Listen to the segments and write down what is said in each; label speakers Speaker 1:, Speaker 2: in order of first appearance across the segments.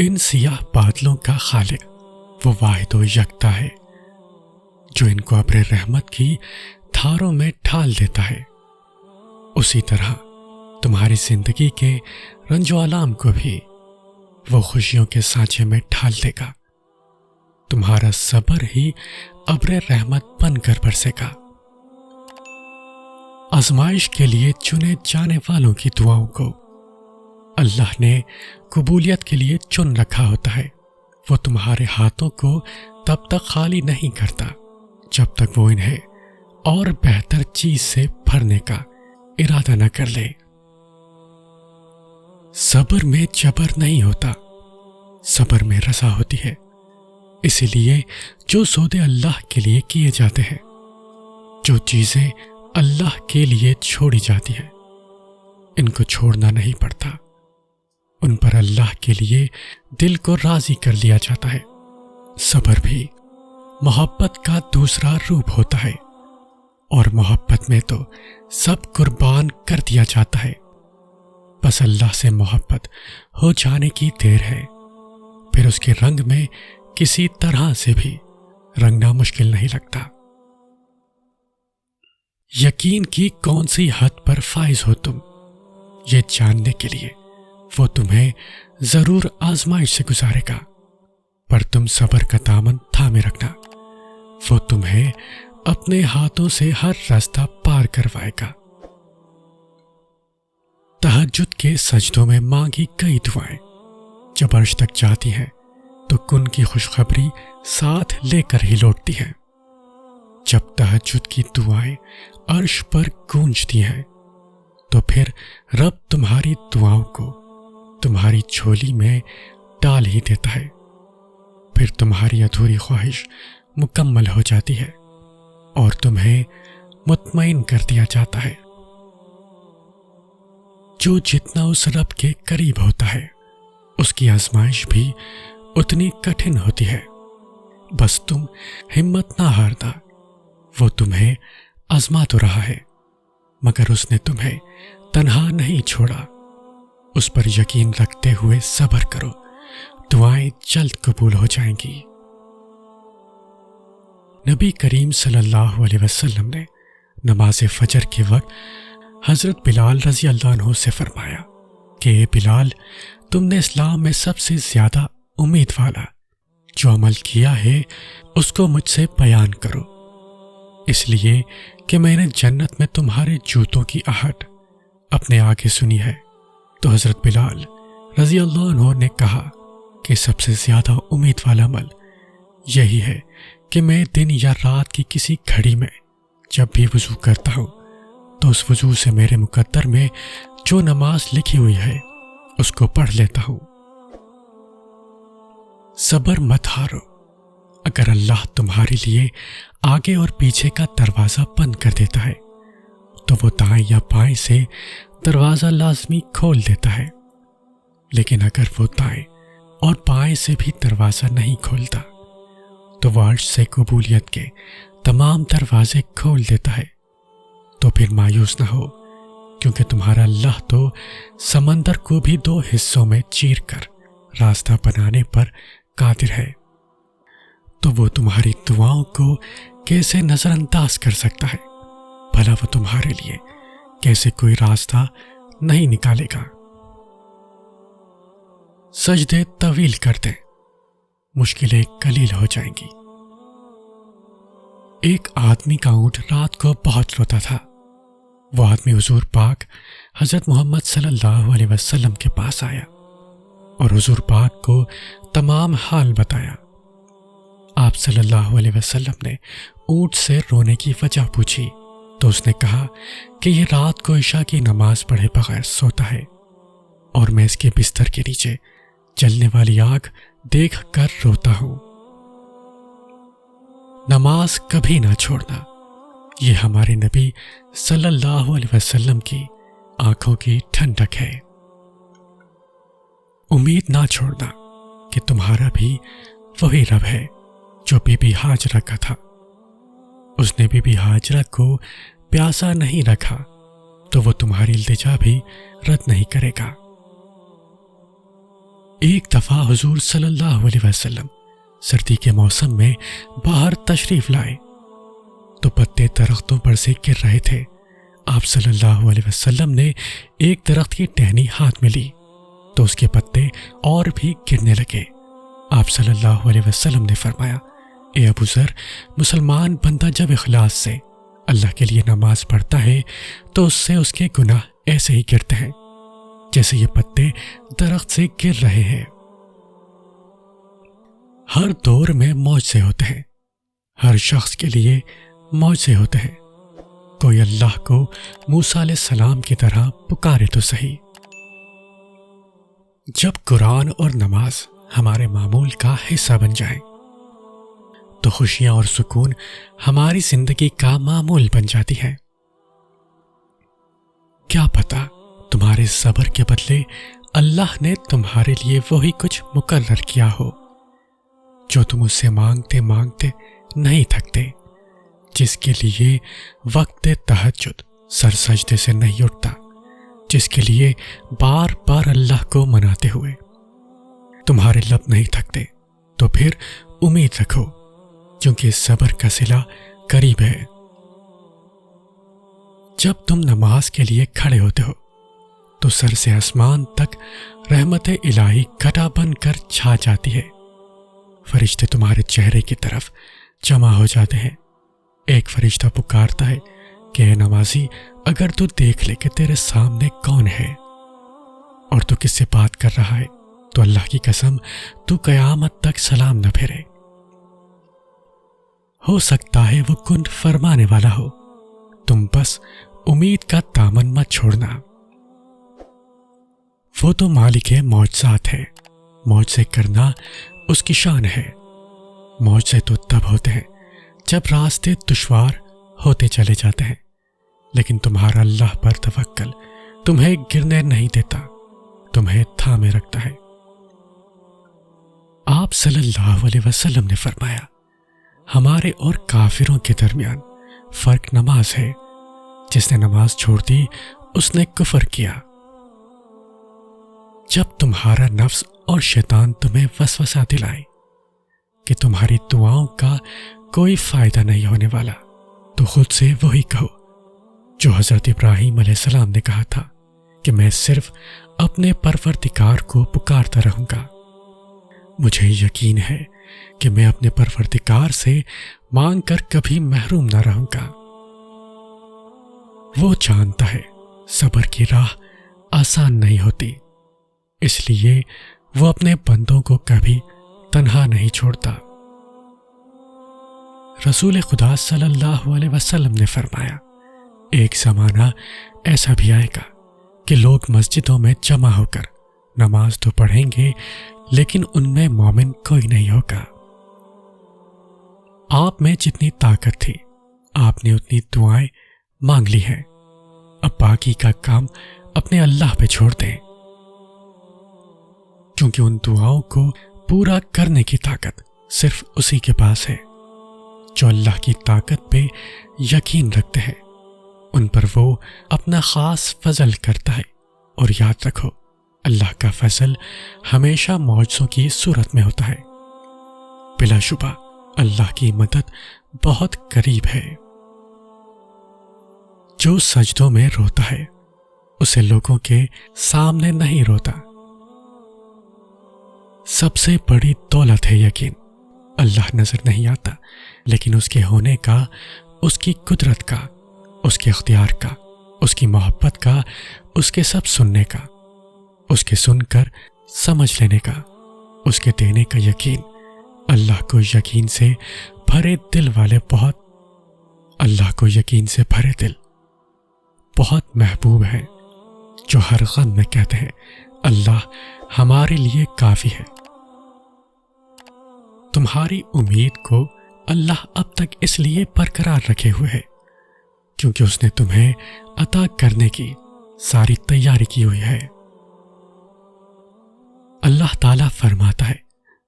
Speaker 1: ان سیاہ بادلوں کا خالق وہ واحد و یکتا ہے جو ان کو ابر رحمت کی دھاروں میں ڈھال دیتا ہے۔ اسی طرح تمہاری زندگی کے رنج و آلام کو بھی وہ خوشیوں کے سانچے میں ڈھال دے گا۔ تمہارا صبر ہی ابر رحمت بن کر برسے گا۔ آزمائش کے لیے چنے جانے والوں کی دعاؤں کو اللہ نے قبولیت کے لیے چن رکھا ہوتا ہے۔ وہ تمہارے ہاتھوں کو تب تک خالی نہیں کرتا جب تک وہ انہیں اور بہتر چیز سے بھرنے کا ارادہ نہ کر لے۔ صبر میں جبر نہیں ہوتا، صبر میں رضا ہوتی ہے۔ اسی لیے جو سودے اللہ کے لیے کیے جاتے ہیں، جو چیزیں اللہ کے لیے چھوڑی جاتی ہیں، ان کو چھوڑنا نہیں پڑتا۔ ان پر اللہ کے لیے دل کو راضی کر لیا جاتا ہے۔ صبر بھی محبت کا دوسرا روپ ہوتا ہے، اور محبت میں تو سب قربان کر دیا جاتا ہے۔ بس اللہ سے محبت ہو جانے کی دیر ہے، پھر اس کے رنگ میں کسی طرح سے بھی رنگنا مشکل نہیں لگتا۔ یقین کی کون سی حد پر فائز ہو تم، یہ جاننے کے لیے وہ تمہیں ضرور آزمائش سے گزارے گا، پر تم صبر کا دامن تھامے رکھنا، وہ تمہیں اپنے ہاتھوں سے ہر راستہ پار کروائے گا۔ تہجد کے سجدوں میں مانگی کئی دعائیں جب عرش تک جاتی ہیں تو کن کی خوشخبری ساتھ لے کر ہی لوٹتی ہیں۔ جب تہجد کی دعائیں عرش پر گونجتی ہیں تو پھر رب تمہاری دعاؤں کو تمہاری جھولی میں ڈال ہی دیتا ہے، پھر تمہاری ادھوری خواہش مکمل ہو جاتی ہے اور تمہیں مطمئن کر دیا جاتا ہے۔ جو جتنا اس رب کے قریب ہوتا ہے اس کی آزمائش بھی اتنی کٹھن ہوتی ہے۔ بس تم ہمت نہ ہارنا، وہ تمہیں آزما تو رہا ہے، مگر اس نے تمہیں تنہا نہیں چھوڑا۔ اس پر یقین رکھتے ہوئے صبر کرو، دعائیں جلد قبول ہو جائیں گی۔ نبی کریم صلی اللہ علیہ وسلم نے نماز فجر کے وقت حضرت بلال رضی اللہ عنہ سے فرمایا کہ اے بلال، تم نے اسلام میں سب سے زیادہ امید والا جو عمل کیا ہے اس کو مجھ سے بیان کرو، اس لیے کہ میں نے جنت میں تمہارے جوتوں کی آہٹ اپنے آگے سنی ہے۔ تو حضرت بلال رضی اللہ عنہ نے کہا کہ سب سے زیادہ امید والا عمل یہی ہے کہ میں دن یا رات کی کسی گھڑی میں جب بھی وضو کرتا ہوں تو اس وضو سے میرے مقدر میں جو نماز لکھی ہوئی ہے اس کو پڑھ لیتا ہوں۔ صبر مت ہارو، اگر اللہ تمہارے لیے آگے اور پیچھے کا دروازہ بند کر دیتا ہے تو وہ دائیں یا بائیں سے دروازہ لازمی کھول دیتا ہے، لیکن اگر وہ دائیں اور بائیں سے بھی دروازہ نہیں کھولتا تو وہ عرش سے قبولیت کے تمام دروازے کھول دیتا ہے۔ تو پھر مایوس نہ ہو، کیونکہ تمہارا اللہ تو سمندر کو بھی 2 حصوں میں چیر کر راستہ بنانے پر قادر ہے۔ تو وہ تمہاری دعاؤں کو کیسے نظر انداز کر سکتا ہے؟ بھلا وہ تمہارے لیے کیسے کوئی راستہ نہیں نکالے گا؟ سجدے طویل کر دیں، مشکلیں قلیل ہو جائیں گی۔ ایک آدمی کا اونٹ رات کو بہت روتا تھا۔ وہ آدمی حضور پاک حضرت محمد صلی اللہ علیہ وسلم کے پاس آیا اور حضور پاک کو تمام حال بتایا۔ آپ صلی اللہ علیہ وسلم نے اونٹ سے رونے کی وجہ پوچھی تو اس نے کہا کہ یہ رات کو عشاء کی نماز پڑھے بغیر سوتا ہے اور میں اس کے بستر کے نیچے جلنے والی آگ دیکھ کر روتا ہوں۔ نماز کبھی نہ چھوڑنا، یہ ہمارے نبی صلی اللہ علیہ وسلم کی آنکھوں کی ٹھنڈک ہے۔ امید نہ چھوڑنا کہ تمہارا بھی وہی رب ہے جو بی بی ہاجرہ کا تھا۔ اس نے بی بی ہاجرہ کو پیاسا نہیں رکھا تو وہ تمہاری التجا بھی رد نہیں کرے گا۔ ایک دفعہ حضور صلی اللہ علیہ وسلم سردی کے موسم میں باہر تشریف لائے تو پتے درختوں پر سے گر رہے تھے۔ آپ صلی اللہ علیہ وسلم نے ایک درخت کی ٹہنی ہاتھ میں لی تو اس کے پتے اور بھی گرنے لگے۔ آپ صلی اللہ علیہ وسلم نے فرمایا، اے ابو ذر، مسلمان بندہ جب اخلاص سے اللہ کے لیے نماز پڑھتا ہے تو اس سے اس کے گناہ ایسے ہی گرتے ہیں جیسے یہ پتے درخت سے گر رہے ہیں۔ ہر دور میں معجزے ہوتے ہیں، ہر شخص کے لیے معجزے ہوتے ہیں۔ کوئی اللہ کو موسیٰ علیہ السلام کی طرح پکارے تو صحیح۔ جب قرآن اور نماز ہمارے معمول کا حصہ بن جائیں تو خوشیاں اور سکون ہماری زندگی کا معمول بن جاتی ہیں۔ کیا پتہ تمہارے صبر کے بدلے اللہ نے تمہارے لیے وہی کچھ مقرر کیا ہو جو تم اس سے مانگتے مانگتے نہیں تھکتے، جس کے لیے وقت تہجد سر سجدے سے نہیں اٹھتا، جس کے لیے بار بار اللہ کو مناتے ہوئے تمہارے لب نہیں تھکتے، تو پھر امید رکھو کیونکہ صبر کا صلہ قریب ہے۔ جب تم نماز کے لیے کھڑے ہوتے ہو تو سر سے آسمان تک رحمت الہی گھٹا بن کر چھا جاتی ہے۔ فرشتے تمہارے چہرے کی طرف جمع ہو جاتے ہیں۔ ایک فرشتہ پکارتا ہے کہ اے نمازی، اگر تو دیکھ لے کہ تیرے سامنے کون ہے اور تو کس سے بات کر رہا ہے تو اللہ کی قسم تو قیامت تک سلام نہ پھیرے۔ ہو سکتا ہے وہ کن فرمانے والا ہو، تم بس امید کا دامن مت چھوڑنا۔ وہ تو مالک معجزات ہے، معجزے کرنا اس کی شان ہے۔ معجزے تو تب ہوتے ہیں جب راستے دشوار ہوتے چلے جاتے ہیں، لیکن تمہارا اللہ پر توکل تمہیں گرنے نہیں دیتا، تمہیں تھامے رکھتا ہے۔ آپ صلی اللہ علیہ وسلم نے فرمایا، ہمارے اور کافروں کے درمیان فرق نماز ہے، جس نے نماز چھوڑ دی اس نے کفر کیا۔ جب تمہارا نفس اور شیطان تمہیں وسوسہ دلائے کہ تمہاری دعاؤں کا کوئی فائدہ نہیں ہونے والا، تو خود سے وہی کہو جو حضرت ابراہیم علیہ السلام نے کہا تھا کہ میں صرف اپنے پروردگار کو پکارتا رہوں گا۔ مجھے یقین ہے کہ میں اپنے پروردگار سے مانگ کر کبھی محروم نہ رہوں گا۔ وہ جانتا ہے صبر کی راہ آسان نہیں ہوتی، اس لیے وہ اپنے بندوں کو کبھی تنہا نہیں چھوڑتا۔ رسول خدا صلی اللہ علیہ وسلم نے فرمایا، ایک زمانہ ایسا بھی آئے گا کہ لوگ مسجدوں میں جمع ہو کر نماز تو پڑھیں گے لیکن ان میں مومن کوئی نہیں ہوگا۔ آپ میں جتنی طاقت تھی آپ نے اتنی دعائیں مانگ لی ہیں، اب باقی کا کام اپنے اللہ پہ چھوڑ دیں، کیونکہ ان دعاؤں کو پورا کرنے کی طاقت صرف اسی کے پاس ہے۔ جو اللہ کی طاقت پہ یقین رکھتے ہیں ان پر وہ اپنا خاص فضل کرتا ہے، اور یاد رکھو اللہ کا فضل ہمیشہ معجزوں کی صورت میں ہوتا ہے۔ بلا شبہ اللہ کی مدد بہت قریب ہے۔ جو سجدوں میں روتا ہے اسے لوگوں کے سامنے نہیں روتا۔ سب سے بڑی دولت ہے یقین۔ اللہ نظر نہیں آتا لیکن اس کے ہونے کا، اس کی قدرت کا، اس کے اختیار کا، اس کی محبت کا، اس کے سب سننے کا، اس کے سن کر سمجھ لینے کا، اس کے دینے کا یقین۔ اللہ کو یقین سے بھرے دل والے بہت، اللہ کو یقین سے بھرے دل بہت محبوب ہیں، جو ہر غم میں کہتے ہیں اللہ ہمارے لیے کافی ہے۔ تمہاری امید کو اللہ اب تک اس لیے برقرار رکھے ہوئے ہے کیونکہ اس نے تمہیں عطا کرنے کی ساری تیاری کی ہوئی ہے۔ اللہ تعالیٰ فرماتا ہے،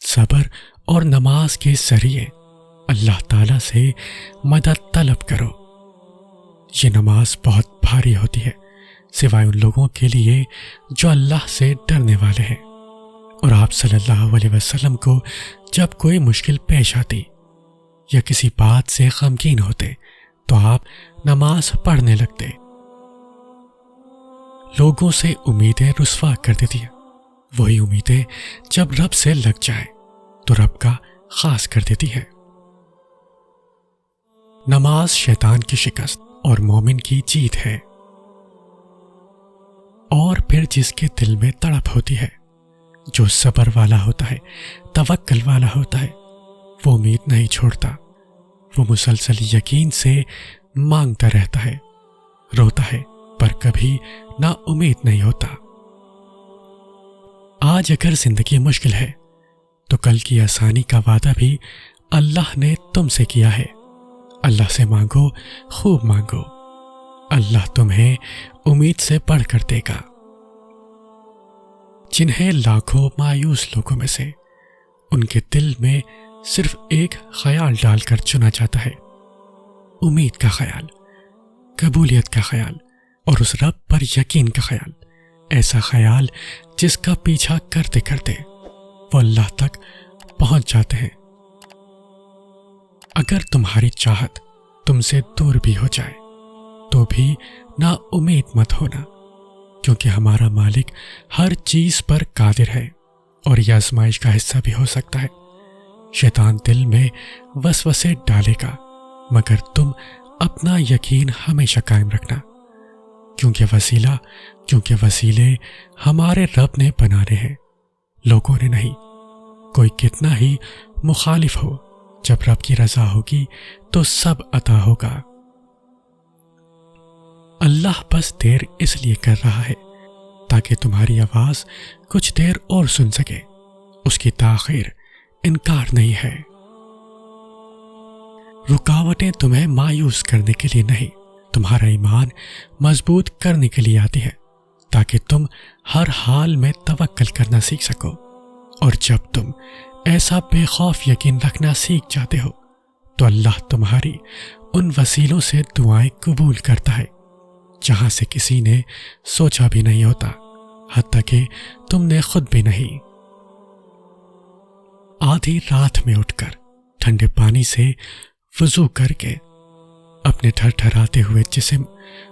Speaker 1: صبر اور نماز کے ذریعے اللہ تعالیٰ سے مدد طلب کرو۔ یہ نماز بہت بھاری ہوتی ہے سوائے ان لوگوں کے لیے جو اللہ سے ڈرنے والے ہیں۔ اور آپ صلی اللہ علیہ وسلم کو جب کوئی مشکل پیش آتی یا کسی بات سے غمگین ہوتے تو آپ نماز پڑھنے لگتے۔ لوگوں سے امیدیں رسوا کر دیتی ہیں، وہی امیدیں جب رب سے لگ جائیں تو رب کا خاص کر دیتی ہیں۔ نماز شیطان کی شکست اور مومن کی جیت ہے۔ اور پھر جس کے دل میں تڑپ ہوتی ہے، جو صبر والا ہوتا ہے، توکل والا ہوتا ہے، وہ امید نہیں چھوڑتا، وہ مسلسل یقین سے مانگتا رہتا ہے، روتا ہے پر کبھی نا امید نہیں ہوتا۔ آج اگر زندگی مشکل ہے تو کل کی آسانی کا وعدہ بھی اللہ نے تم سے کیا ہے۔ اللہ سے مانگو، خوب مانگو، اللہ تمہیں امید سے بڑھ کر دے گا۔ جنہیں لاکھوں مایوس لوگوں میں سے ان کے دل میں صرف ایک خیال ڈال کر چنا جاتا ہے، امید کا خیال، قبولیت کا خیال اور اس رب پر یقین کا خیال، ایسا خیال جس کا پیچھا کرتے کرتے وہ اللہ تک پہنچ جاتے ہیں۔ اگر تمہاری چاہت تم سے دور بھی ہو جائے تو بھی نا امید مت ہونا، کیونکہ ہمارا مالک ہر چیز پر قادر ہے اور یہ آزمائش کا حصہ بھی ہو سکتا ہے۔ شیطان دل میں وسوسے ڈالے گا، مگر تم اپنا یقین ہمیشہ قائم رکھنا، کیونکہ وسیلے ہمارے رب نے بنانے ہیں، لوگوں نے نہیں۔ کوئی کتنا ہی مخالف ہو، جب رب کی رضا ہوگی تو سب عطا ہوگا۔ اللہ بس دیر اس لیے کر رہا ہے تاکہ تمہاری آواز کچھ دیر اور سن سکے، اس کی تاخیر انکار نہیں ہے۔ رکاوٹیں تمہیں مایوس کرنے کے لیے نہیں، تمہارا ایمان مضبوط کرنے کے لیے آتی ہے، تاکہ تم ہر حال میں توکل کرنا سیکھ سکو۔ اور جب تم ایسا بے خوف یقین رکھنا سیکھ جاتے ہو تو اللہ تمہاری ان وسیلوں سے دعائیں قبول کرتا ہے جہاں سے کسی نے سوچا بھی نہیں ہوتا، حتیٰ کہ تم نے خود بھی نہیں۔ آدھی رات میں اٹھ کر ٹھنڈے پانی سے وضو کر کے اپنے تھر تھراتے ہوئے جسم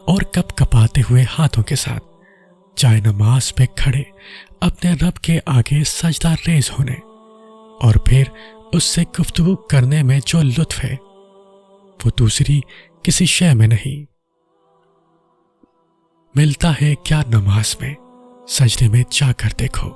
Speaker 1: اور کپ کپاتے ہوئے ہاتھوں کے ساتھ جائے نماز پہ کھڑے اپنے رب کے آگے سجدہ ریز ہونے اور پھر اس سے گفتگو کرنے میں جو لطف ہے وہ دوسری کسی شے میں نہیں ملتا ہے۔ کیا نماز میں سجدے میں جا کر دیکھو۔